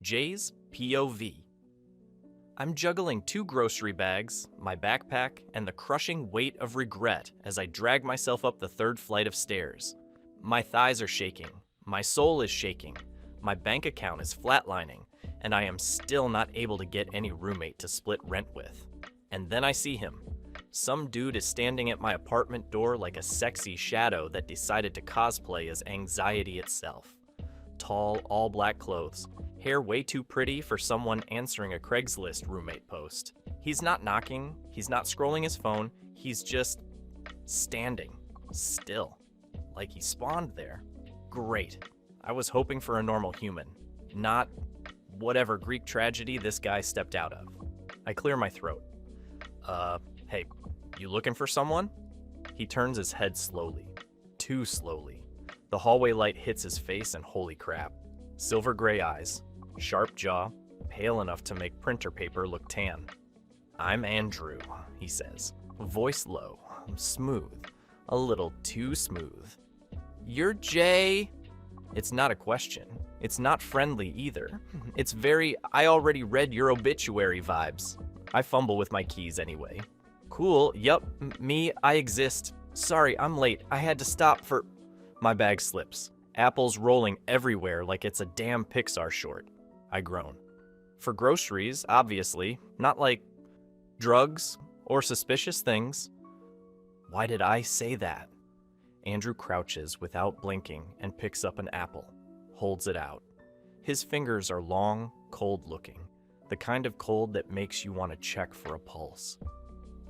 Jay's POV. I'm juggling 2 grocery bags, my backpack, and the crushing weight of regret as I drag myself up the 3rd flight of stairs. My thighs are shaking, my soul is shaking, my bank account is flatlining, and I am still not able to get any roommate to split rent with. And then I see him. Some dude is standing at my apartment door like a sexy shadow that decided to cosplay as anxiety itself. Tall, all-black clothes, hair way too pretty for someone answering a Craigslist roommate post. He's not knocking, he's not scrolling his phone, he's just standing, still, like he spawned there. Great. I was hoping for a normal human, not whatever Greek tragedy this guy stepped out of. I clear my throat. Hey, you looking for someone? He turns his head slowly, too slowly. The hallway light hits his face and holy crap. Silver gray eyes, sharp jaw, pale enough to make printer paper look tan. I'm Andrew, he says, voice low, smooth, a little too smooth. You're Jay? It's not a question. It's not friendly either. It's very, I already read your obituary vibes. I fumble with my keys anyway. Cool, yup, me, I exist. Sorry, I'm late. I had to stop for... My bag slips. Apples rolling everywhere like it's a damn Pixar short. I groan. For groceries, obviously, not like drugs or suspicious things. Why did I say that? Andrew crouches without blinking and picks up an apple, holds it out. His fingers are long, cold-looking, the kind of cold that makes you want to check for a pulse.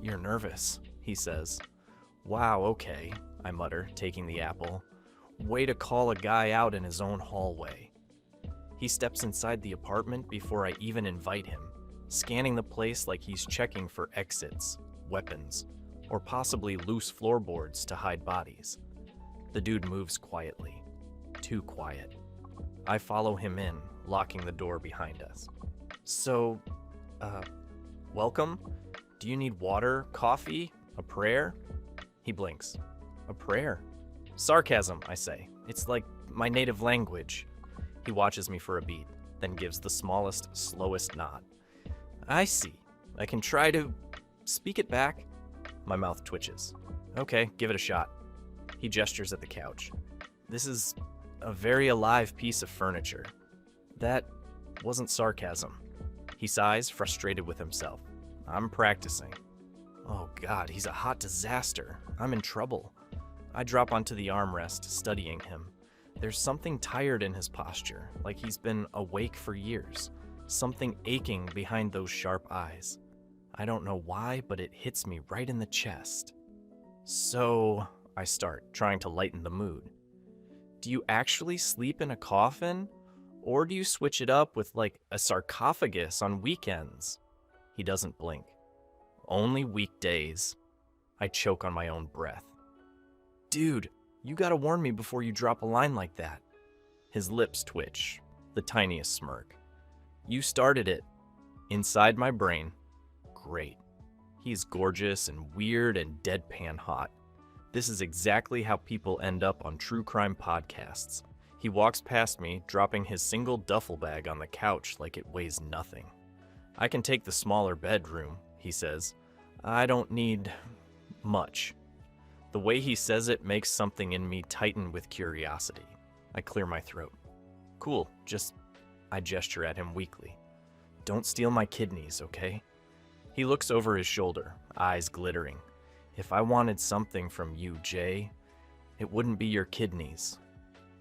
You're nervous, he says. Wow, okay, I mutter, taking the apple. Way to call a guy out in his own hallway. He steps inside the apartment before I even invite him, scanning the place like he's checking for exits, weapons, or possibly loose floorboards to hide bodies. The dude moves quietly. Too quiet. I follow him in, locking the door behind us. So, welcome? Do you need water, coffee, a prayer? He blinks. A prayer? Sarcasm, I say. It's like my native language. He watches me for a beat, then gives the smallest, slowest nod. I see. I can try to speak it back. My mouth twitches. Okay, give it a shot. He gestures at the couch. This is a very alive piece of furniture. That wasn't sarcasm. He sighs, frustrated with himself. I'm practicing. Oh God, he's a hot disaster. I'm in trouble. I drop onto the armrest, studying him. There's something tired in his posture, like he's been awake for years. Something aching behind those sharp eyes. I don't know why, but it hits me right in the chest. So, I start, trying to lighten the mood. Do you actually sleep in a coffin? Or do you switch it up with like a sarcophagus on weekends? He doesn't blink. Only weekdays. I choke on my own breath. Dude, you gotta warn me before you drop a line like that. His lips twitch, the tiniest smirk. You started it. Inside my brain. Great. He's gorgeous and weird and deadpan hot. This is exactly how people end up on true crime podcasts. He walks past me, dropping his single duffel bag on the couch like it weighs nothing. I can take the smaller bedroom, he says. I don't need much. The way he says it makes something in me tighten with curiosity. I clear my throat. Cool, I gesture at him weakly. Don't steal my kidneys, okay? He looks over his shoulder, eyes glittering. If I wanted something from you, Jay, it wouldn't be your kidneys.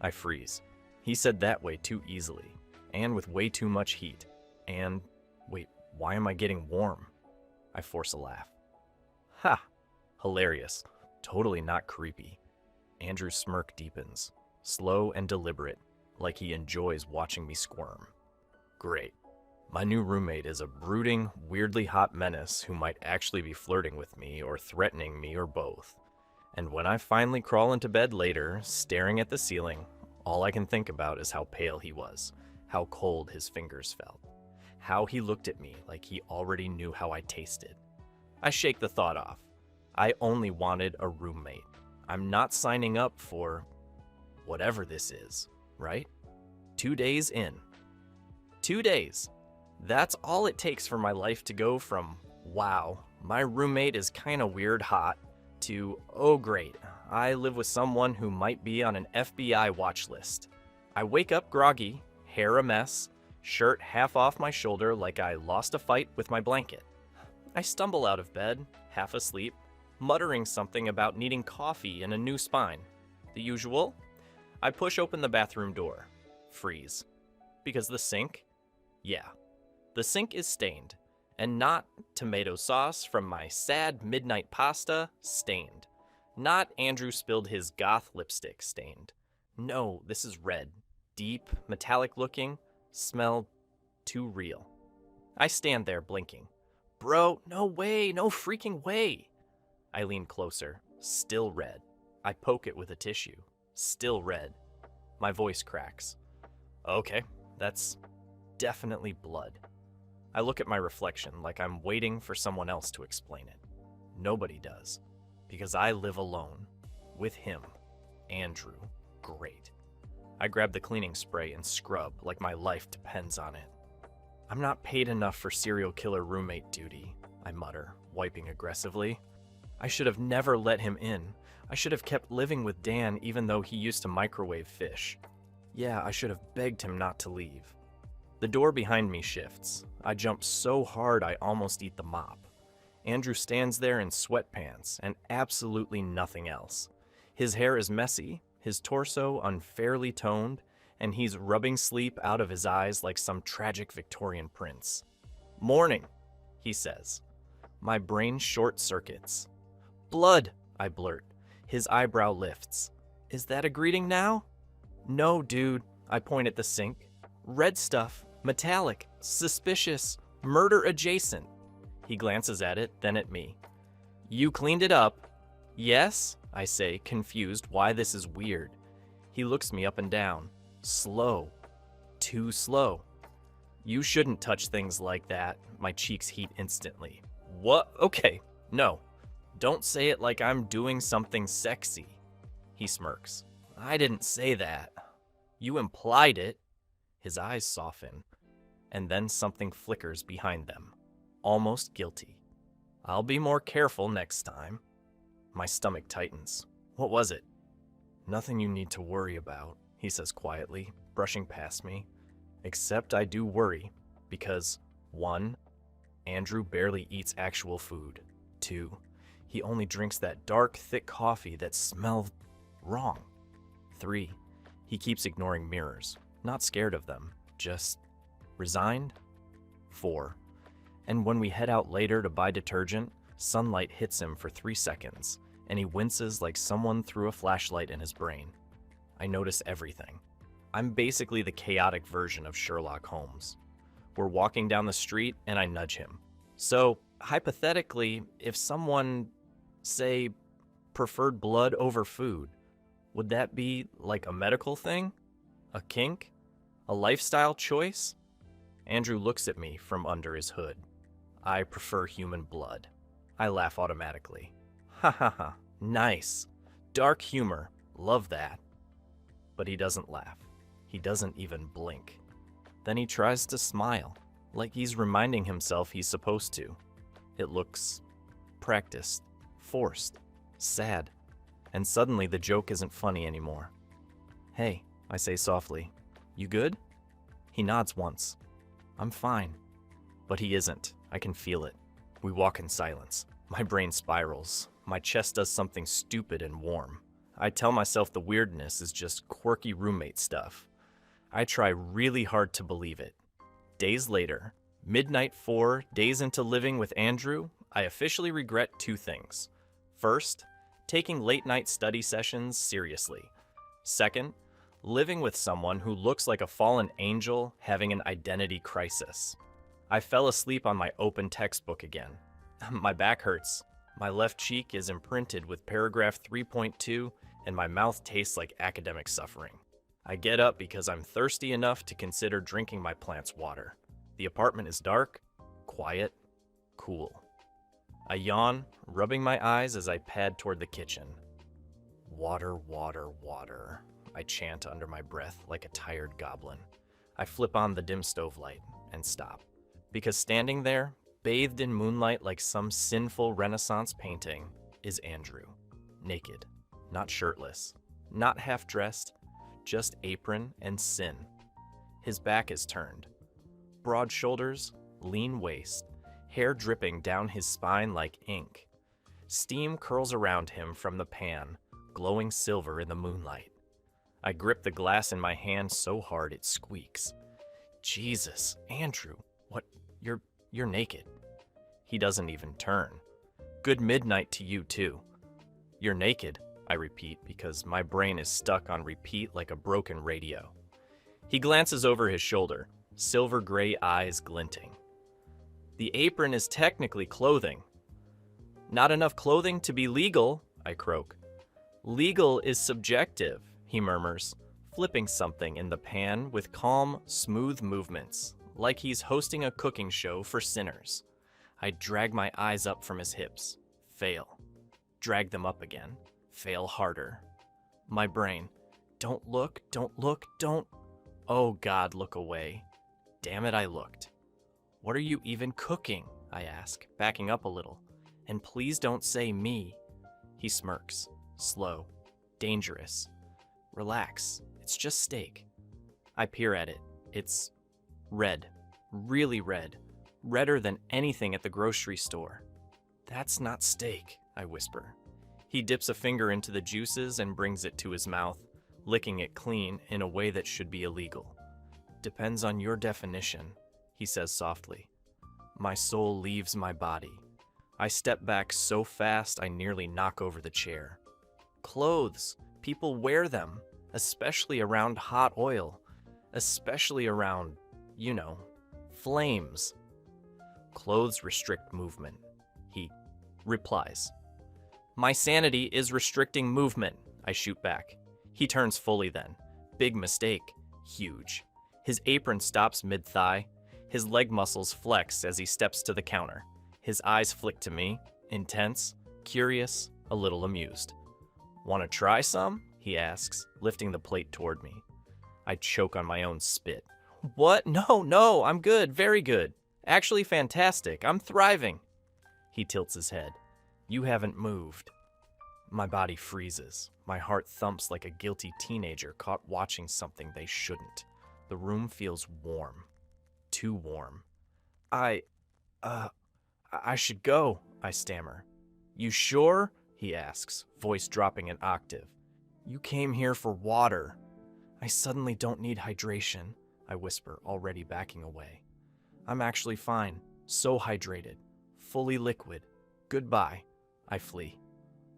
I freeze. He said that way too easily, and with way too much heat. And, wait, why am I getting warm? I force a laugh. Ha! Hilarious. Totally not creepy. Andrew's smirk deepens, slow and deliberate, like he enjoys watching me squirm. Great. My new roommate is a brooding, weirdly hot menace who might actually be flirting with me or threatening me or both. And when I finally crawl into bed later, staring at the ceiling, all I can think about is how pale he was, how cold his fingers felt, how he looked at me like he already knew how I tasted. I shake the thought off. I only wanted a roommate. I'm not signing up for whatever this is, right? 2 days in. 2 days. That's all it takes for my life to go from, wow, my roommate is kinda weird hot, to, oh great, I live with someone who might be on an FBI watch list. I wake up groggy, hair a mess, shirt half off my shoulder like I lost a fight with my blanket. I stumble out of bed, half asleep, muttering something about needing coffee and a new spine. The usual. I push open the bathroom door. Freeze. Because the sink? Yeah. The sink is stained. And not tomato sauce from my sad midnight pasta stained. Not Andrew spilled his goth lipstick stained. No, this is red. Deep, metallic looking. Smell too real. I stand there blinking. Bro, no way, no freaking way. I lean closer. Still red. I poke it with a tissue. Still red. My voice cracks. Okay, that's definitely blood. I look at my reflection like I'm waiting for someone else to explain it. Nobody does, because I live alone, with him, Andrew. Great. I grab the cleaning spray and scrub like my life depends on it. I'm not paid enough for serial killer roommate duty, I mutter, wiping aggressively. I should have never let him in. I should have kept living with Dan even though he used to microwave fish. Yeah, I should have begged him not to leave. The door behind me shifts. I jump so hard I almost eat the mop. Andrew stands there in sweatpants and absolutely nothing else. His hair is messy, his torso unfairly toned, and he's rubbing sleep out of his eyes like some tragic Victorian prince. Morning, he says. My brain short circuits. Blood, I blurt. His eyebrow lifts. Is that a greeting now? No, dude, I point at the sink. Red stuff, metallic, suspicious, murder adjacent. He glances at it, then at me. You cleaned it up? Yes, I say, confused why this is weird. He looks me up and down. Slow. Too slow. You shouldn't touch things like that. My cheeks heat instantly. What? Okay, no. Don't say it like I'm doing something sexy. He smirks. I didn't say that. You implied it. His eyes soften, and then something flickers behind them. Almost guilty. I'll be more careful next time. My stomach tightens. What was it? Nothing you need to worry about, he says quietly, brushing past me. Except I do worry, because 1, Andrew barely eats actual food. 2, he only drinks that dark, thick coffee that smells wrong. 3, he keeps ignoring mirrors, not scared of them, just resigned. 4, and when we head out later to buy detergent, sunlight hits him for 3 seconds, and he winces like someone threw a flashlight in his brain. I notice everything. I'm basically the chaotic version of Sherlock Holmes. We're walking down the street, and I nudge him. So, hypothetically, if someone, say, preferred blood over food, would that be like a medical thing? A kink? A lifestyle choice? Andrew looks at me from under his hood. I prefer human blood. I laugh automatically. Ha ha ha, nice. Dark humor, love that. But he doesn't laugh. He doesn't even blink. Then he tries to smile, like he's reminding himself he's supposed to. It looks practiced, forced, sad. And suddenly the joke isn't funny anymore. Hey, I say softly, you good? He nods once. I'm fine. But he isn't. I can feel it. We walk in silence. My brain spirals. My chest does something stupid and warm. I tell myself the weirdness is just quirky roommate stuff. I try really hard to believe it. Days later, midnight 4 days into living with Andrew, I officially regret 2 things. First, taking late night study sessions seriously. Second, living with someone who looks like a fallen angel having an identity crisis. I fell asleep on my open textbook again. My back hurts. My left cheek is imprinted with paragraph 3.2, and my mouth tastes like academic suffering. I get up because I'm thirsty enough to consider drinking my plant's water. The apartment is dark, quiet, cool. I yawn, rubbing my eyes as I pad toward the kitchen. Water, water, water, I chant under my breath like a tired goblin. I flip on the dim stove light and stop. Because standing there, bathed in moonlight like some sinful Renaissance painting, is Andrew. Naked, not shirtless, not half-dressed, just apron and sin. His back is turned. Broad shoulders, lean waist, hair dripping down his spine like ink. Steam curls around him from the pan, glowing silver in the moonlight. I grip the glass in my hand so hard it squeaks. Jesus, Andrew, what? You're naked. He doesn't even turn. Good midnight to you, too. You're naked, I repeat, because my brain is stuck on repeat like a broken radio. He glances over his shoulder, silver gray eyes glinting. The apron is technically clothing. Not enough clothing to be legal, I croak. Legal is subjective, he murmurs, flipping something in the pan with calm, smooth movements, like he's hosting a cooking show for sinners. I drag my eyes up from his hips. Fail. Drag them up again. Fail harder. My brain. Don't look, don't look, don't. Oh God, look away. Damn it, I looked. What are you even cooking? I ask, backing up a little. And please don't say me. He smirks. Slow. Dangerous. Relax. It's just steak. I peer at it. It's red. Really red. Redder than anything at the grocery store. That's not steak, I whisper. He dips a finger into the juices and brings it to his mouth, licking it clean in a way that should be illegal. Depends on your definition, he says softly. My soul leaves my body. I step back so fast I nearly knock over the chair. Clothes. People wear them, especially around hot oil, especially around, flames. Clothes restrict movement, he replies. My sanity is restricting movement, I shoot back. He turns fully then. Big mistake. Huge. His apron stops mid-thigh. His leg muscles flex as he steps to the counter. His eyes flick to me, intense, curious, a little amused. Want to try some? He asks, lifting the plate toward me. I choke on my own spit. What? No, I'm good, very good. Actually fantastic, I'm thriving. He tilts his head. You haven't moved. My body freezes. My heart thumps like a guilty teenager caught watching something they shouldn't. The room feels warm. Too warm. I should go, I stammer. You sure? He asks, voice dropping an octave. You came here for water. I suddenly don't need hydration, I whisper, already backing away. I'm actually fine, so hydrated, fully liquid. Goodbye, I flee.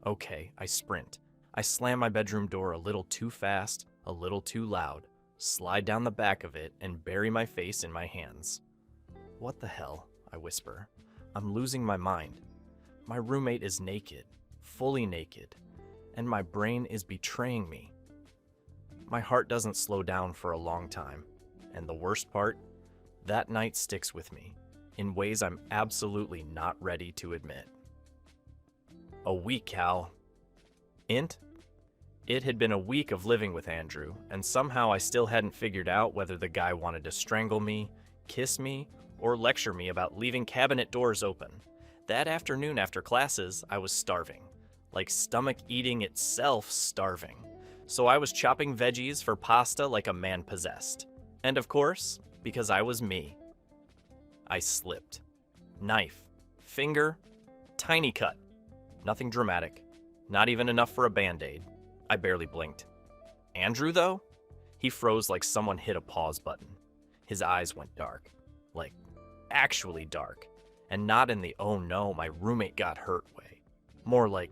Okay, I sprint. I slam my bedroom door a little too fast, a little too loud, slide down the back of it, and bury my face in my hands. What the hell, I whisper. I'm losing my mind. My roommate is naked, fully naked, and my brain is betraying me. My heart doesn't slow down for a long time, and the worst part, that night sticks with me, in ways I'm absolutely not ready to admit. A week, Cal. Int? It had been a week of living with Andrew, and somehow I still hadn't figured out whether the guy wanted to strangle me, kiss me, or lecture me about leaving cabinet doors open. That afternoon after classes, I was starving. Like stomach eating itself starving. So I was chopping veggies for pasta like a man possessed. And of course, because I was me. I slipped. Knife. Finger. Tiny cut. Nothing dramatic. Not even enough for a Band-Aid. I barely blinked. Andrew, though? He froze like someone hit a pause button. His eyes went dark. Like, actually dark. And not in the oh no, my roommate got hurt way. More like,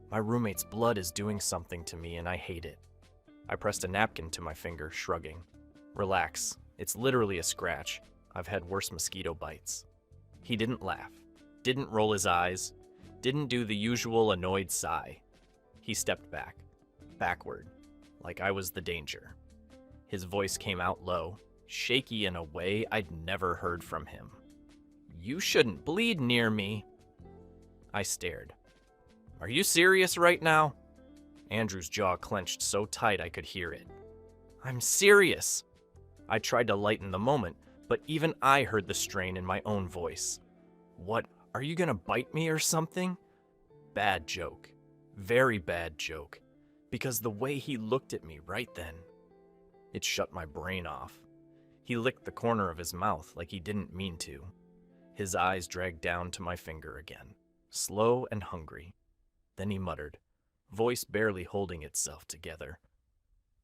my roommate's blood is doing something to me and I hate it. I pressed a napkin to my finger, shrugging. Relax. It's literally a scratch. I've had worse mosquito bites. He didn't laugh. Didn't roll his eyes. Didn't do the usual annoyed sigh. He stepped back. Backward. Like I was the danger. His voice came out low, shaky in a way I'd never heard from him. You shouldn't bleed near me. I stared. Are you serious right now? Andrew's jaw clenched so tight I could hear it. I'm serious. I tried to lighten the moment, but even I heard the strain in my own voice. What, are you gonna bite me or something? Bad joke. Very bad joke. Because the way he looked at me right then, it shut my brain off. He licked the corner of his mouth like he didn't mean to. His eyes dragged down to my finger again, slow and hungry. Then he muttered, voice barely holding itself together.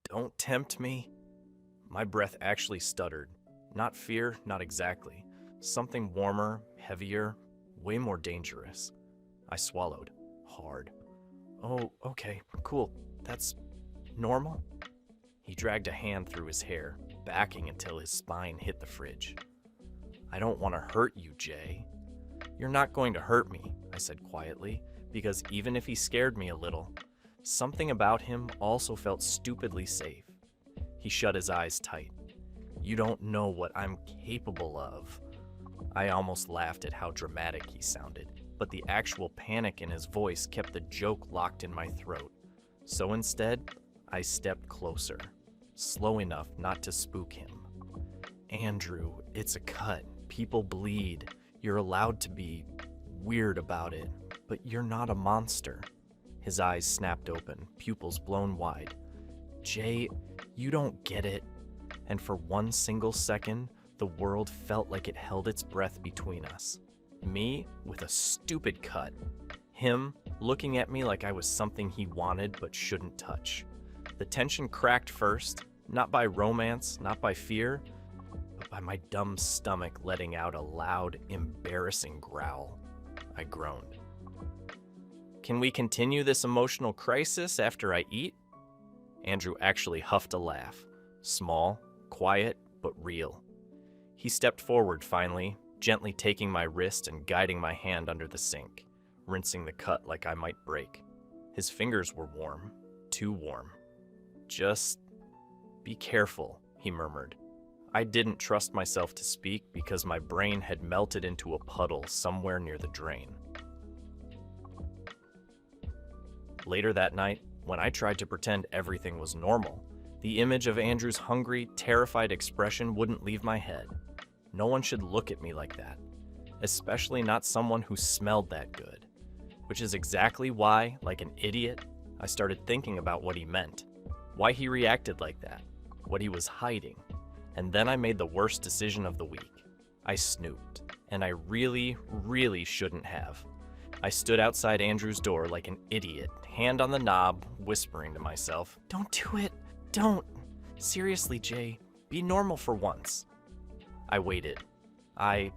Don't tempt me. My breath actually stuttered. Not fear, not exactly. Something warmer, heavier, way more dangerous. I swallowed, hard. Oh, okay, cool. That's normal? He dragged a hand through his hair, backing until his spine hit the fridge. I don't want to hurt you, Jay. You're not going to hurt me, I said quietly, because even if he scared me a little, something about him also felt stupidly safe. He shut his eyes tight. You don't know what I'm capable of. I almost laughed at how dramatic he sounded, but the actual panic in his voice kept the joke locked in my throat. So instead, I stepped closer, slow enough not to spook him. Andrew, it's a cut. People bleed. You're allowed to be weird about it, but you're not a monster. His eyes snapped open, pupils blown wide. Jay, you don't get it. And for one single second, the world felt like it held its breath between us. Me with a stupid cut. Him looking at me like I was something he wanted but shouldn't touch. The tension cracked first, not by romance, not by fear, but by my dumb stomach letting out a loud, embarrassing growl. I groaned. Can we continue this emotional crisis after I eat? Andrew actually huffed a laugh. Small, quiet, but real. He stepped forward finally, gently taking my wrist and guiding my hand under the sink, rinsing the cut like I might break. His fingers were warm, too warm. Just be careful, he murmured. I didn't trust myself to speak because my brain had melted into a puddle somewhere near the drain. Later that night, when I tried to pretend everything was normal, the image of Andrew's hungry, terrified expression wouldn't leave my head. No one should look at me like that, especially not someone who smelled that good. Which is exactly why, like an idiot, I started thinking about what he meant, why he reacted like that, what he was hiding. And then I made the worst decision of the week. I snooped, and I really, really shouldn't have. I stood outside Andrew's door like an idiot, hand on the knob, whispering to myself, "Don't do it, don't. Seriously, Jay, be normal for once." I waited. I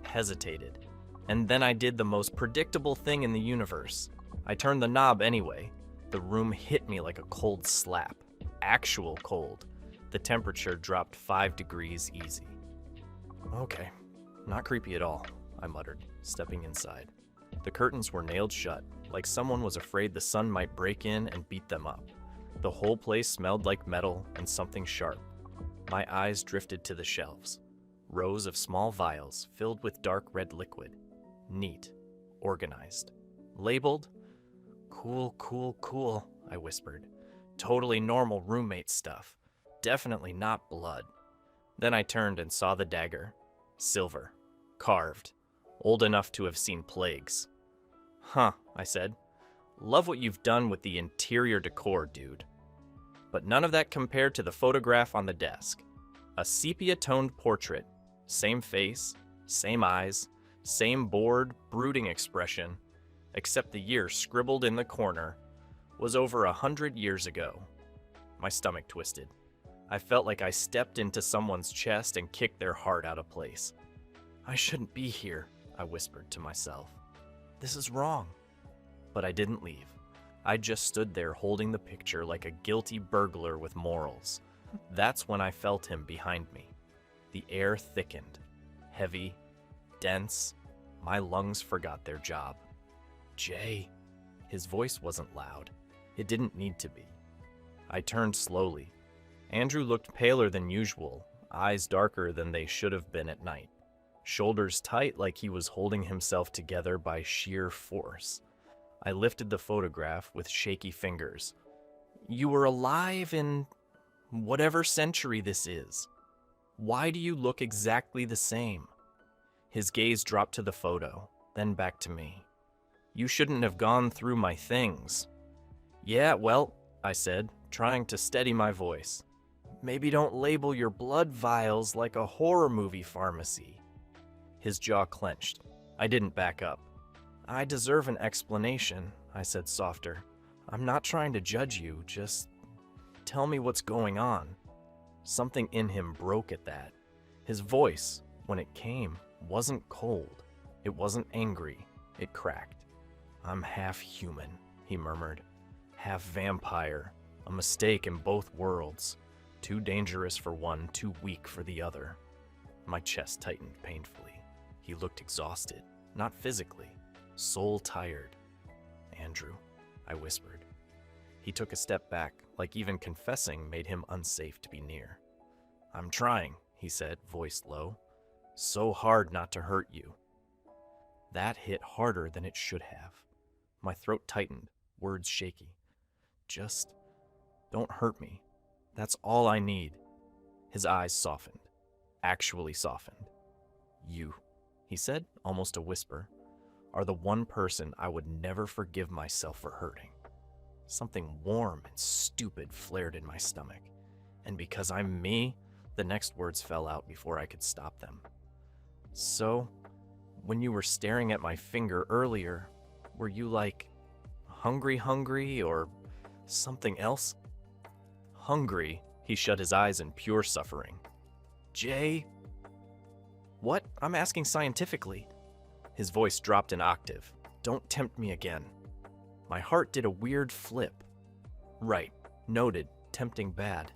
hesitated. And then I did the most predictable thing in the universe. I turned the knob anyway. The room hit me like a cold slap. Actual cold. The temperature dropped 5 degrees easy. Okay, not creepy at all, I muttered, stepping inside. The curtains were nailed shut, like someone was afraid the sun might break in and beat them up. The whole place smelled like metal and something sharp. My eyes drifted to the shelves. Rows of small vials filled with dark red liquid. Neat. Organized. Labeled? Cool, cool, cool, I whispered. Totally normal roommate stuff. Definitely not blood. Then I turned and saw the dagger. Silver. Carved. Old enough to have seen plagues. Huh, I said. Love what you've done with the interior decor, dude. But none of that compared to the photograph on the desk. A sepia-toned portrait. Same face, same eyes, same bored, brooding expression, except the year scribbled in the corner was over 100 years ago. My stomach twisted. I felt like I stepped into someone's chest and kicked their heart out of place. I shouldn't be here, I whispered to myself. This is wrong. But I didn't leave. I just stood there holding the picture like a guilty burglar with morals. That's when I felt him behind me. The air thickened. Heavy, dense. My lungs forgot their job. Jay. His voice wasn't loud. It didn't need to be. I turned slowly. Andrew looked paler than usual, eyes darker than they should have been at night. Shoulders tight like he was holding himself together by sheer force. I lifted the photograph with shaky fingers. You were alive in whatever century this is. Why do you look exactly the same? His gaze dropped to the photo, then back to me. You shouldn't have gone through my things. Yeah, well, I said, trying to steady my voice. Maybe don't label your blood vials like a horror movie pharmacy. His jaw clenched. I didn't back up. I deserve an explanation, I said softer. I'm not trying to judge you, just tell me what's going on. Something in him broke at that. His voice, when it came, wasn't cold. It wasn't angry. It cracked. I'm half human, he murmured. Half vampire. A mistake in both worlds. Too dangerous for one, too weak for the other. My chest tightened painfully. He looked exhausted, not physically, soul tired. Andrew, I whispered. He took a step back, like even confessing made him unsafe to be near. I'm trying, he said, voice low. So hard not to hurt you. That hit harder than it should have. My throat tightened, words shaky. Just don't hurt me. That's all I need. His eyes softened, actually softened. You, he said, almost a whisper, are the one person I would never forgive myself for hurting. Something warm and stupid flared in my stomach, and because I'm me, the next words fell out before I could stop them. So, when you were staring at my finger earlier, were you like hungry, or something else? Hungry, he shut his eyes in pure suffering. Jay? What? I'm asking scientifically. His voice dropped an octave. Don't tempt me again. My heart did a weird flip. Right, noted, tempting bad.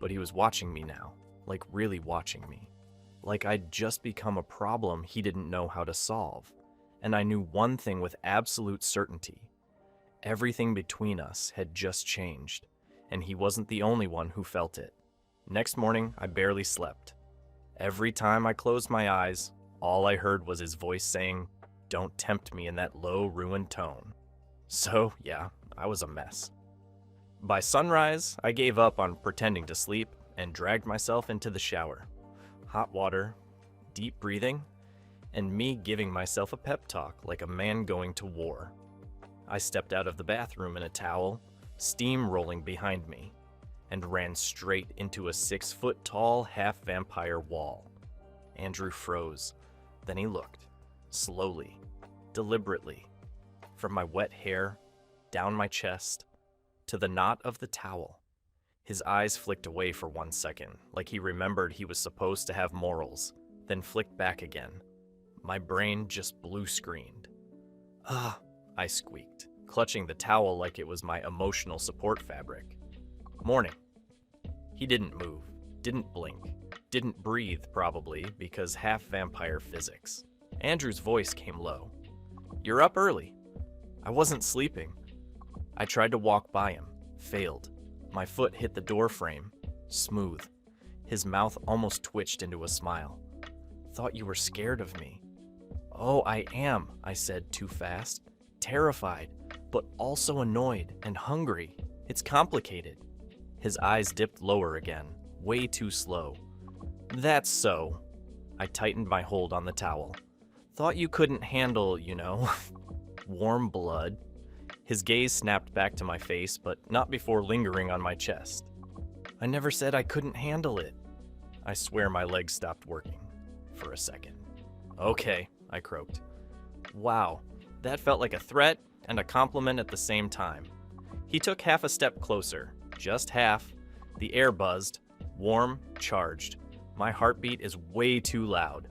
But he was watching me now, like really watching me. Like I'd just become a problem he didn't know how to solve. And I knew one thing with absolute certainty. Everything between us had just changed, and he wasn't the only one who felt it. Next morning, I barely slept. Every time I closed my eyes, all I heard was his voice saying, "Don't tempt me," in that low, ruined tone. So, yeah, I was a mess. By sunrise, I gave up on pretending to sleep and dragged myself into the shower. Hot water, deep breathing, and me giving myself a pep talk like a man going to war. I stepped out of the bathroom in a towel, steam rolling behind me, and ran straight into a 6-foot-tall half-vampire wall. Andrew froze. Then he looked, slowly, deliberately, from my wet hair, down my chest, to the knot of the towel. His eyes flicked away for 1 second, like he remembered he was supposed to have morals, then flicked back again. My brain just blue-screened. Ah, I squeaked, clutching the towel like it was my emotional support fabric. Morning. He didn't move, didn't blink, didn't breathe probably because half-vampire physics. Andrew's voice came low. You're up early. I wasn't sleeping. I tried to walk by him, failed. My foot hit the door frame, smooth. His mouth almost twitched into a smile. Thought you were scared of me. Oh, I am, I said too fast. Terrified, but also annoyed and hungry. It's complicated. His eyes dipped lower again, way too slow. That's so. I tightened my hold on the towel. Thought you couldn't handle, warm blood. His gaze snapped back to my face, but not before lingering on my chest. I never said I couldn't handle it. I swear my legs stopped working for a second. Okay, I croaked. Wow, that felt like a threat and a compliment at the same time. He took half a step closer, just half. The air buzzed, warm, charged. My heartbeat is way too loud.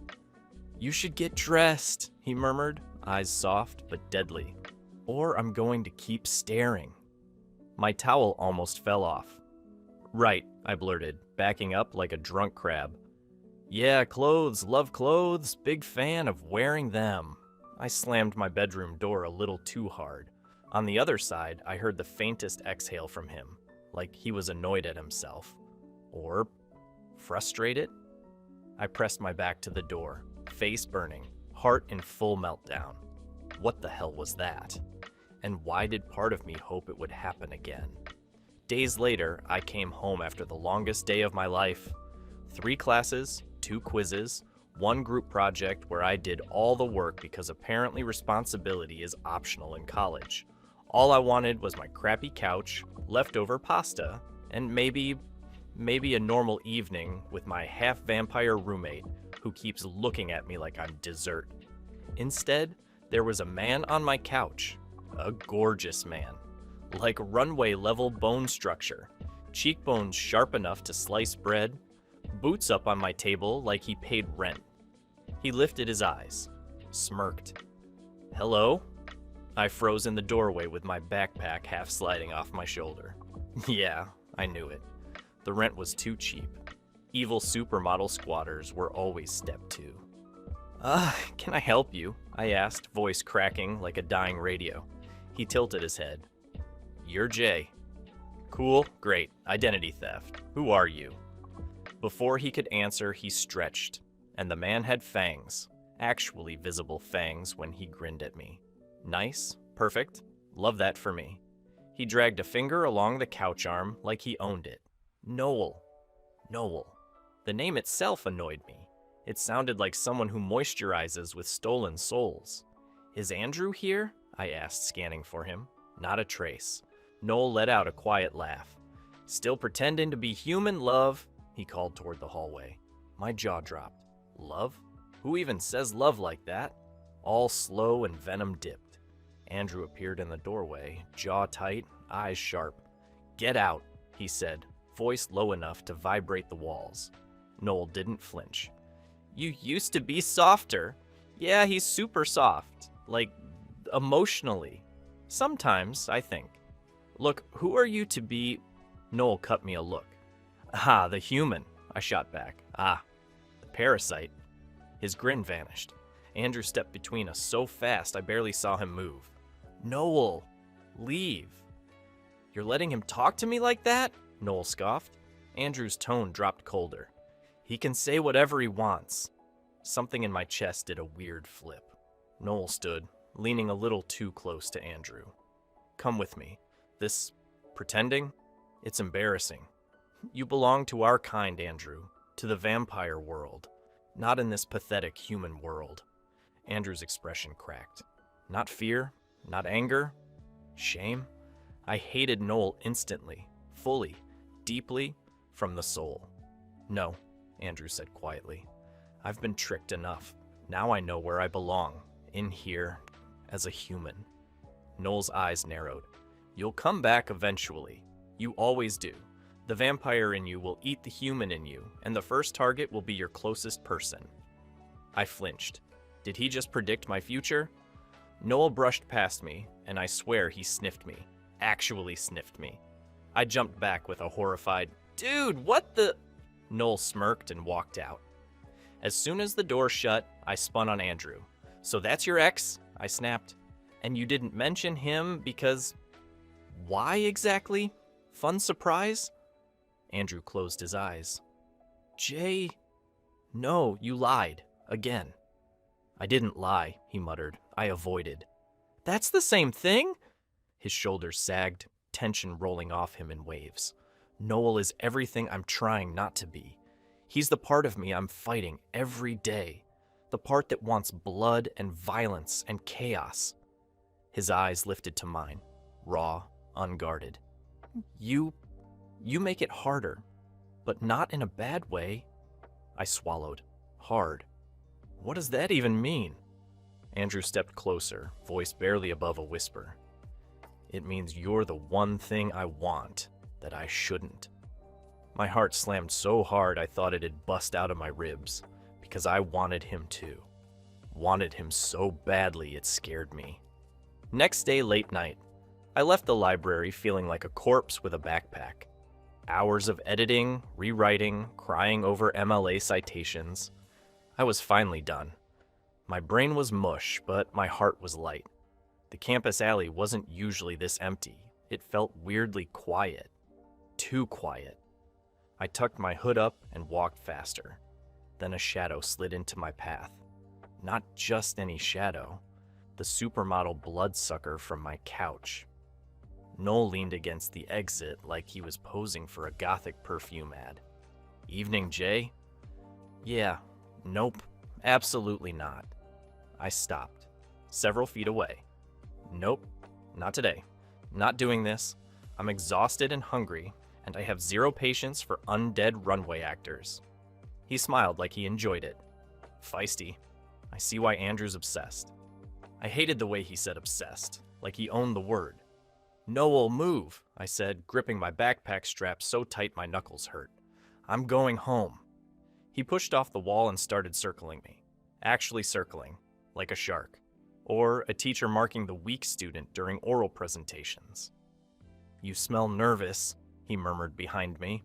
You should get dressed, he murmured, eyes soft but deadly. Or I'm going to keep staring. My towel almost fell off. Right, I blurted, backing up like a drunk crab. Yeah, clothes, love clothes, big fan of wearing them. I slammed my bedroom door a little too hard. On the other side, I heard the faintest exhale from him, like he was annoyed at himself. Or frustrated? I pressed my back to the door, face burning, heart in full meltdown. What the hell was that? And why did part of me hope it would happen again? Days later, I came home after the longest day of my life, 3 classes, 2 quizzes, 1 group project where I did all the work because apparently responsibility is optional in college. All I wanted was my crappy couch, leftover pasta, and maybe a normal evening with my half-vampire roommate who keeps looking at me like I'm dessert. Instead, there was a man on my couch, a gorgeous man, like runway-level bone structure, cheekbones sharp enough to slice bread, boots up on my table like he paid rent. He lifted his eyes, smirked. "Hello?" I froze in the doorway with my backpack half sliding off my shoulder. Yeah, I knew it. The rent was too cheap. Evil supermodel squatters were always step 2. Can I help you?" I asked, voice cracking like a dying radio. He tilted his head. "You're Jay." "Cool, great. Identity theft. Who are you?" Before he could answer, he stretched, and the man had fangs, actually visible fangs when he grinned at me. Nice, perfect, love that for me. He dragged a finger along the couch arm like he owned it. Noel. Noel. The name itself annoyed me. It sounded like someone who moisturizes with stolen souls. "Is Andrew here?" I asked, scanning for him. Not a trace. Noel let out a quiet laugh. "Still pretending to be human, love," he called toward the hallway. My jaw dropped. Love? Who even says love like that? All slow and venom-dipped. Andrew appeared in the doorway, jaw tight, eyes sharp. "Get out," he said, voice low enough to vibrate the walls. Noel didn't flinch. "You used to be softer." "Yeah, he's super soft. Like, emotionally. Sometimes, I think." "Look, who are you to be—" Noel cut me a look. "Ah, the human," I shot back. "Ah, the parasite." His grin vanished. Andrew stepped between us so fast I barely saw him move. "Noel, leave." "You're letting him talk to me like that?" Noel scoffed. Andrew's tone dropped colder. "He can say whatever he wants." Something in my chest did a weird flip. Noel stood, leaning a little too close to Andrew. "Come with me. This pretending? It's embarrassing. You belong to our kind, Andrew, to the vampire world, not in this pathetic human world." Andrew's expression cracked. Not fear, not anger, shame. I hated Noel instantly, fully, deeply, from the soul. "No," Andrew said quietly. "I've been tricked enough. Now I know where I belong, in here, as a human." Noel's eyes narrowed. "You'll come back eventually. You always do. The vampire in you will eat the human in you, and the first target will be your closest person." I flinched. Did he just predict my future? Noel brushed past me, and I swear he sniffed me. Actually sniffed me. I jumped back with a horrified, "Dude, what the—" Noel smirked and walked out. As soon as the door shut, I spun on Andrew. "So that's your ex?" I snapped. "And you didn't mention him because—" "Why exactly? Fun surprise?" Andrew closed his eyes. "Jay, no, you lied. Again." "I didn't lie," he muttered. I avoided. "That's the same thing?" His shoulders sagged, tension rolling off him in waves. Noel is everything I'm trying not to be. He's the part of me I'm fighting every day. The part that wants blood and violence and chaos. His eyes lifted to mine, raw, unguarded. You make it harder, but not in a bad way." I swallowed, hard. What does that even mean? Andrew stepped closer, voice barely above a whisper. "It means you're the one thing I want that I shouldn't." My heart slammed so hard I thought it'd bust out of my ribs, because I wanted him too. Wanted him so badly it scared me. Next day, late night, I left the library feeling like a corpse with a backpack. Hours of editing, rewriting, crying over MLA citations. I was finally done. My brain was mush, but my heart was light. The campus alley wasn't usually this empty. It felt weirdly quiet. Too quiet. I tucked my hood up and walked faster. Then a shadow slid into my path. Not just any shadow. The supermodel bloodsucker from my couch. Noel leaned against the exit like he was posing for a gothic perfume ad. Evening, Jay. Yeah, nope, absolutely not. I stopped, several feet away. Nope, not today. Not doing this. I'm exhausted and hungry, and I have zero patience for undead runway actors. He smiled like he enjoyed it. Feisty. I see why Andrew's obsessed. I hated the way he said obsessed, like he owned the word. Noel, move, I said, gripping my backpack strap so tight my knuckles hurt. I'm going home. He pushed off the wall and started circling me. Actually circling, like a shark. Or a teacher marking the weak student during oral presentations. You smell nervous, he murmured behind me.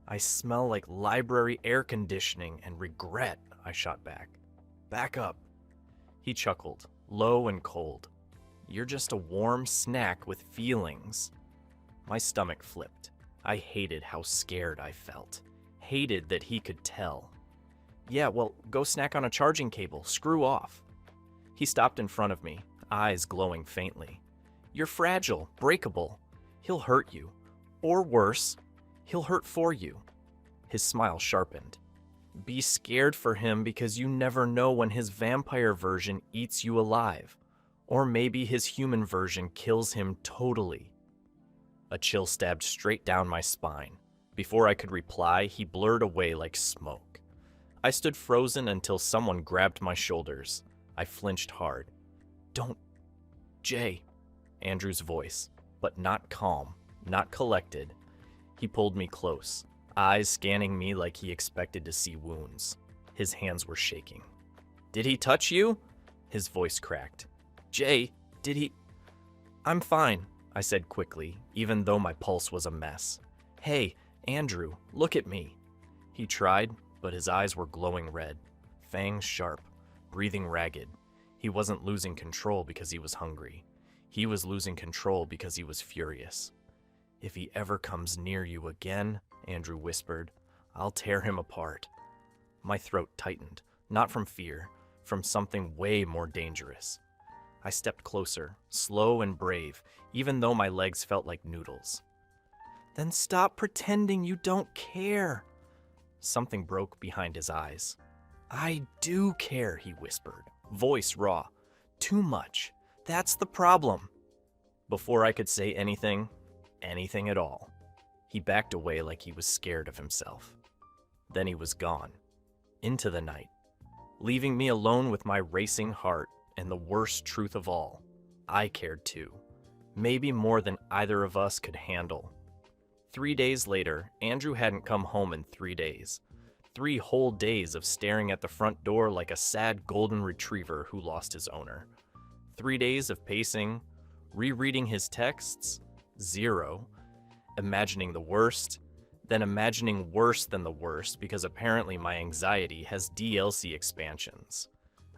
I smell like library air conditioning and regret, I shot back. Back up. He chuckled, low and cold. You're just a warm snack with feelings. My stomach flipped. I hated how scared I felt. Hated that he could tell. Yeah, well, go snack on a charging cable. Screw off. He stopped in front of me, eyes glowing faintly. You're fragile, breakable. He'll hurt you. Or worse, he'll hurt for you. His smile sharpened. Be scared for him because you never know when his vampire version eats you alive. Or maybe his human version kills him totally. A chill stabbed straight down my spine. Before I could reply, he blurred away like smoke. I stood frozen until someone grabbed my shoulders. I flinched hard. Don't... Jay. Andrew's voice, but not calm, not collected. He pulled me close, eyes scanning me like he expected to see wounds. His hands were shaking. Did he touch you? His voice cracked. Jay, did he... I'm fine, I said quickly, even though my pulse was a mess. Hey, Andrew, look at me. He tried, but his eyes were glowing red, fangs sharp, breathing ragged. He wasn't losing control because he was hungry. He was losing control because he was furious. If he ever comes near you again, Andrew whispered, I'll tear him apart. My throat tightened, not from fear, from something way more dangerous. I stepped closer, slow and brave, even though my legs felt like noodles. Then stop pretending you don't care. Something broke behind his eyes. I do care, he whispered, voice raw. Too much. That's the problem. Before I could say anything at all, he backed away like he was scared of himself. Then he was gone, into the night, leaving me alone with my racing heart and the worst truth of all. I cared too, maybe more than either of us could handle. 3 days later, Andrew hadn't come home in 3 days. 3 whole days of staring at the front door like a sad golden retriever who lost his owner. 3 days of pacing, rereading his texts, 0, imagining the worst, then imagining worse than the worst because apparently my anxiety has DLC expansions.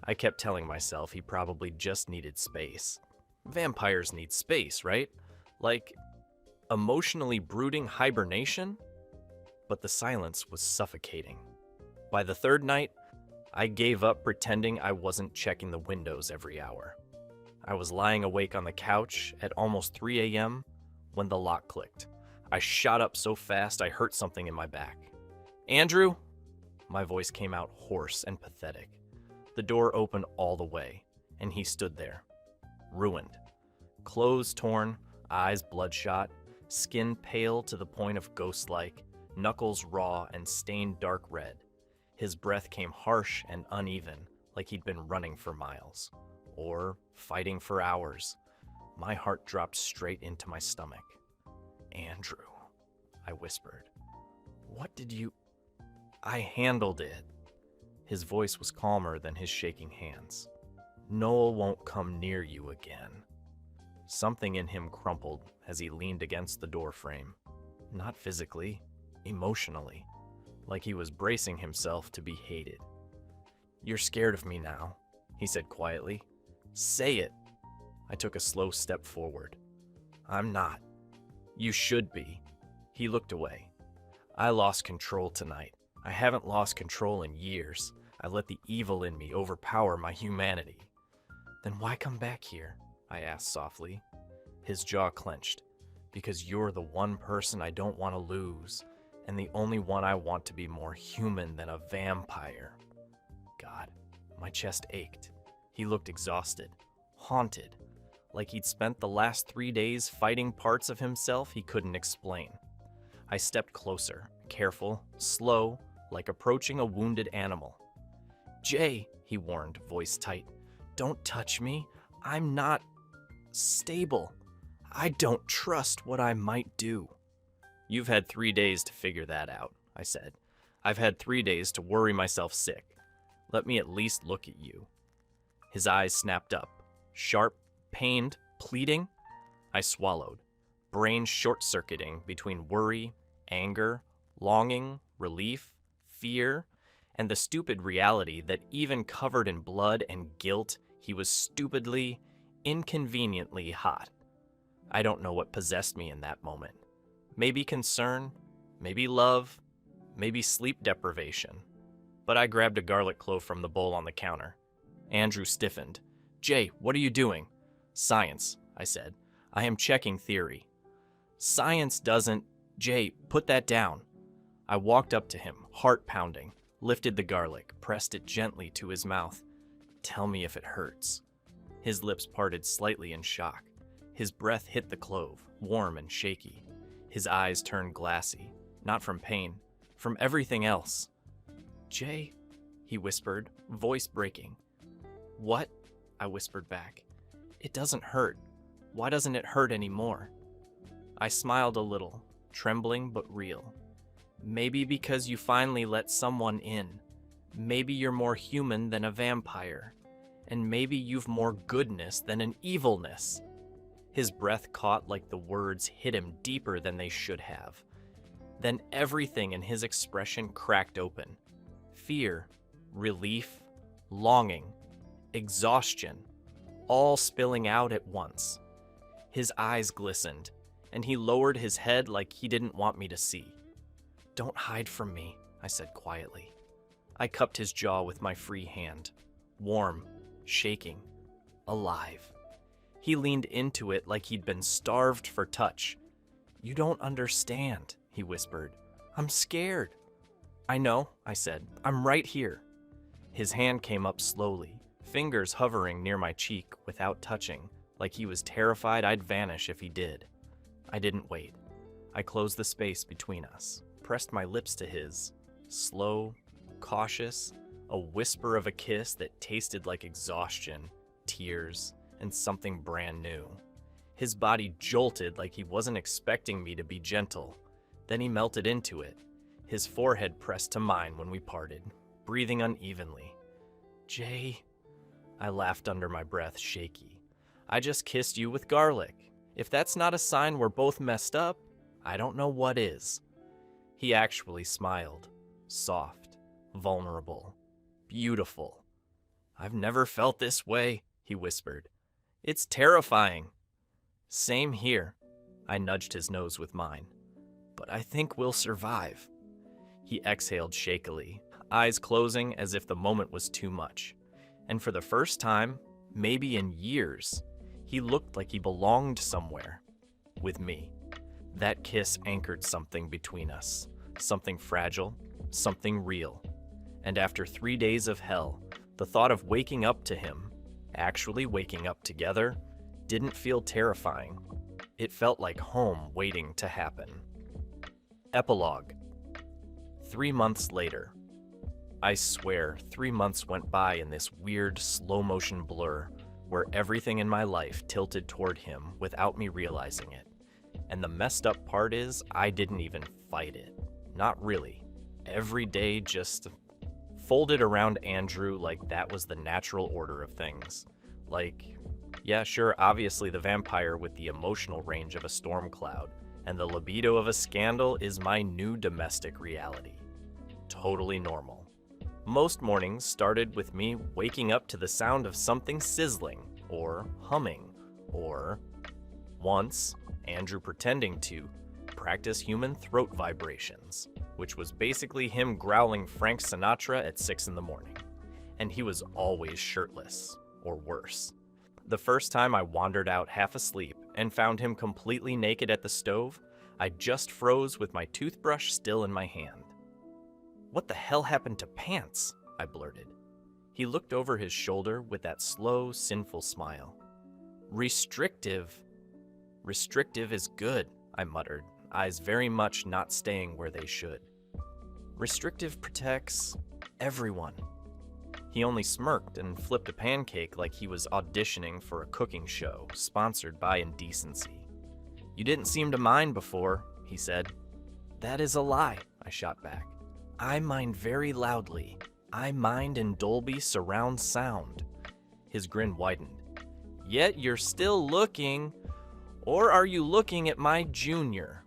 I kept telling myself he probably just needed space. Vampires need space, right? Like, emotionally brooding hibernation? But the silence was suffocating. By the 3rd night, I gave up pretending I wasn't checking the windows every hour. I was lying awake on the couch at almost 3 a.m. when the lock clicked. I shot up so fast I hurt something in my back. Andrew? My voice came out hoarse and pathetic. The door opened all the way, and he stood there, ruined. Clothes torn, eyes bloodshot, skin pale to the point of ghost-like, knuckles raw and stained dark red. His breath came harsh and uneven, like he'd been running for miles. Or fighting for hours. My heart dropped straight into my stomach. Andrew, I whispered. What did you... I handled it. His voice was calmer than his shaking hands. Noel won't come near you again. Something in him crumpled as he leaned against the door frame. Not physically, emotionally, like he was bracing himself to be hated. You're scared of me now, he said quietly. Say it. I took a slow step forward. I'm not. You should be. He looked away. I lost control tonight. I haven't lost control in years. I let the evil in me overpower my humanity. Then why come back here? I asked softly. His jaw clenched. Because you're the one person I don't want to lose. and the only one I want to be more human than a vampire. God, my chest ached. He looked exhausted, haunted, like he'd spent the last 3 days fighting parts of himself he couldn't explain. I stepped closer, careful, slow, like approaching a wounded animal. "Jay," he warned, voice tight, "don't touch me. I'm not stable. I don't trust what I might do." "You've had 3 days to figure that out," I said. "I've had 3 days to worry myself sick. Let me at least look at you." His eyes snapped up, sharp, pained, pleading. I swallowed, brain short-circuiting between worry, anger, longing, relief, fear, and the stupid reality that even covered in blood and guilt, he was stupidly, inconveniently hot. I don't know what possessed me in that moment. Maybe concern, maybe love, maybe sleep deprivation. But I grabbed a garlic clove from the bowl on the counter. Andrew stiffened. "Jay, what are you doing?" "Science," I said. "I am checking theory." "Science doesn't—" "Jay, put that down." I walked up to him, heart pounding, lifted the garlic, pressed it gently to his mouth. "Tell me if it hurts." His lips parted slightly in shock. His breath hit the clove, warm and shaky. His eyes turned glassy, not from pain, from everything else. "Jay," he whispered, voice breaking. "What?" I whispered back. "It doesn't hurt. Why doesn't it hurt anymore?" I smiled a little, trembling but real. "Maybe because you finally let someone in. Maybe you're more human than a vampire. And maybe you've more goodness than an evilness." His breath caught like the words hit him deeper than they should have. Then everything in his expression cracked open. Fear, relief, longing, exhaustion, all spilling out at once. His eyes glistened, and he lowered his head like he didn't want me to see. "Don't hide from me," I said quietly. I cupped his jaw with my free hand, warm, shaking, alive. He leaned into it like he'd been starved for touch. "You don't understand," he whispered. "I'm scared." "I know," I said. "I'm right here." His hand came up slowly, fingers hovering near my cheek without touching, like he was terrified I'd vanish if he did. I didn't wait. I closed the space between us, pressed my lips to his, slow, cautious, a whisper of a kiss that tasted like exhaustion, tears, and something brand new. His body jolted like he wasn't expecting me to be gentle. Then he melted into it. His forehead pressed to mine when we parted, breathing unevenly. "Jay," I laughed under my breath, shaky. "I just kissed you with garlic. If that's not a sign we're both messed up, I don't know what is." He actually smiled, soft, vulnerable, beautiful. "I've never felt this way," he whispered. "It's terrifying." "Same here." I nudged his nose with mine. "But I think we'll survive." He exhaled shakily, eyes closing as if the moment was too much. And for the first time, maybe in years, he looked like he belonged somewhere. With me. That kiss anchored something between us. Something fragile, something real. And after 3 days of hell, the thought of waking up to him, actually waking up together, didn't feel terrifying. It felt like home waiting to happen. Epilogue. 3 months later. I swear, 3 months went by in this weird slow-motion blur where everything in my life tilted toward him without me realizing it. And the messed up part is, I didn't even fight it. Not really. Every day just folded around Andrew like that was the natural order of things. Like, yeah, sure, obviously the vampire with the emotional range of a storm cloud, and the libido of a scandal is my new domestic reality. Totally normal. Most mornings started with me waking up to the sound of something sizzling, or humming, or, once, Andrew pretending to practice human throat vibrations, which was basically him growling Frank Sinatra at 6 in the morning. And he was always shirtless, or worse. The first time I wandered out half asleep and found him completely naked at the stove, I just froze with my toothbrush still in my hand. "What the hell happened to pants?" I blurted. He looked over his shoulder with that slow, sinful smile. Restrictive is good," I muttered, eyes very much not staying where they should. "Restrictive protects everyone." He only smirked and flipped a pancake like he was auditioning for a cooking show sponsored by Indecency. "You didn't seem to mind before," he said. "That is a lie," I shot back. "I mind very loudly. I mind in Dolby surround sound." His grin widened. "Yet you're still looking. Or are you looking at my junior?"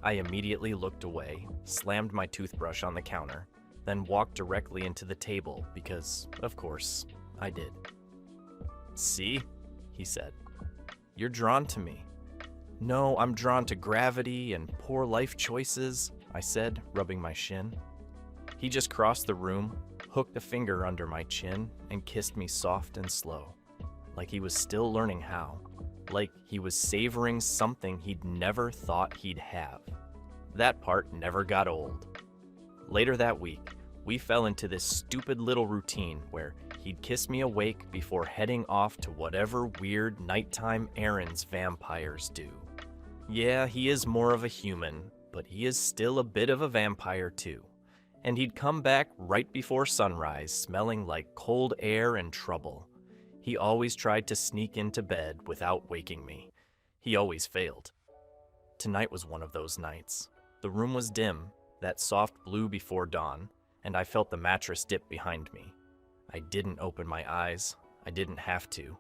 I immediately looked away, slammed my toothbrush on the counter, then walked directly into the table because, of course, I did. "See?" he said. "You're drawn to me." "No, I'm drawn to gravity and poor life choices," I said, rubbing my shin. He just crossed the room, hooked a finger under my chin, and kissed me soft and slow, like he was still learning how, like he was savoring something he'd never thought he'd have. That part never got old. Later that week, we fell into this stupid little routine where he'd kiss me awake before heading off to whatever weird nighttime errands vampires do. Yeah, he is more of a human, but he is still a bit of a vampire too. And he'd come back right before sunrise smelling like cold air and trouble. He always tried to sneak into bed without waking me. He always failed. Tonight was one of those nights. The room was dim, that soft blue before dawn, and I felt the mattress dip behind me. I didn't open my eyes. I didn't have to.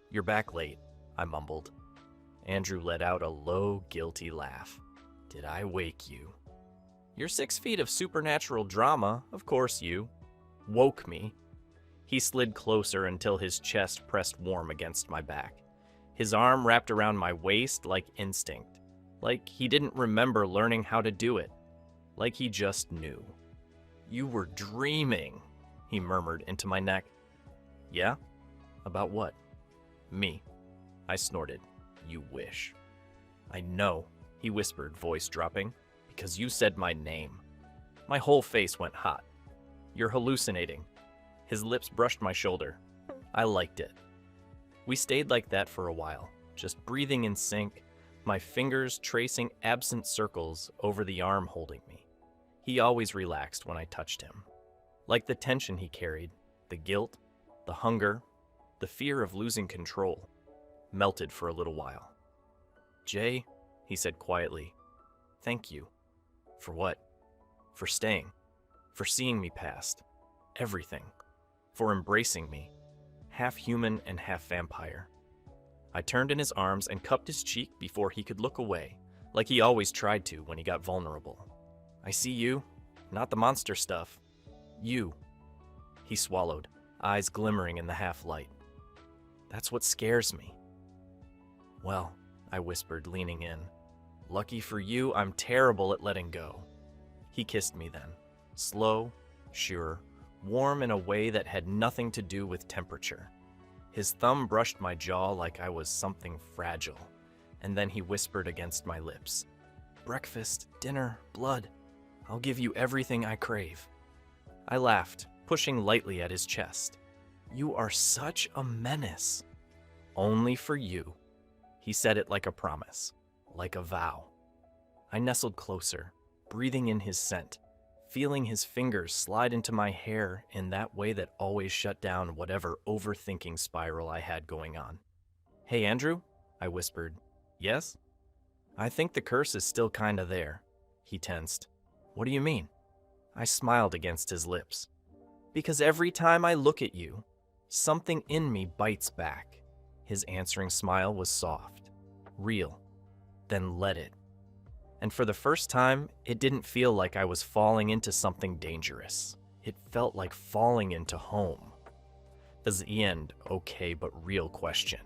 "You're back late," I mumbled. Andrew let out a low, guilty laugh. "Did I wake you?" "You're 6 feet of supernatural drama, of course you." "Woke me." He slid closer until his chest pressed warm against my back. His arm wrapped around my waist like instinct, like he didn't remember learning how to do it, like he just knew. "You were dreaming," he murmured into my neck. "Yeah? About what?" "Me." I snorted. "You wish." "I know," he whispered, voice dropping, "because you said my name." My whole face went hot. "You're hallucinating." His lips brushed my shoulder. I liked it. We stayed like that for a while, just breathing in sync, my fingers tracing absent circles over the arm holding me. He always relaxed when I touched him. Like the tension he carried, the guilt, the hunger, the fear of losing control, melted for a little while. "Jay," he said quietly, "thank you." "For what?" "For staying. For seeing me past. Everything. For embracing me. Half human and half vampire." I turned in his arms and cupped his cheek before he could look away, like he always tried to when he got vulnerable. "I see you. Not the monster stuff. You." He swallowed, eyes glimmering in the half-light. "That's what scares me." "Well," I whispered, leaning in, "lucky for you, I'm terrible at letting go." He kissed me then, slow, sure, warm in a way that had nothing to do with temperature. His thumb brushed my jaw like I was something fragile, and then he whispered against my lips, "Breakfast, dinner, blood. I'll give you everything I crave." I laughed, pushing lightly at his chest. "You are such a menace." "Only for you." He said it like a promise, like a vow. I nestled closer, breathing in his scent, feeling his fingers slide into my hair in that way that always shut down whatever overthinking spiral I had going on. "Hey, Andrew," I whispered. "Yes?" "I think the curse is still kinda there." He tensed. "What do you mean?" I smiled against his lips. "Because every time I look at you, something in me bites back." His answering smile was soft, real. "Then let it." And for the first time, it didn't feel like I was falling into something dangerous. It felt like falling into home. That's the end, okay but real question.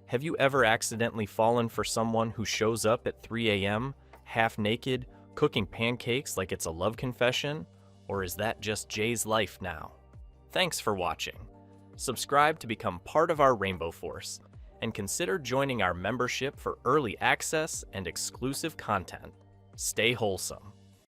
Have you ever accidentally fallen for someone who shows up at 3 a.m., half naked, cooking pancakes like it's a love confession? Or is that just Jay's life now? Thanks for watching. Subscribe to become part of our Rainbow Force. and consider joining our membership for early access and exclusive content. Stay wholesome.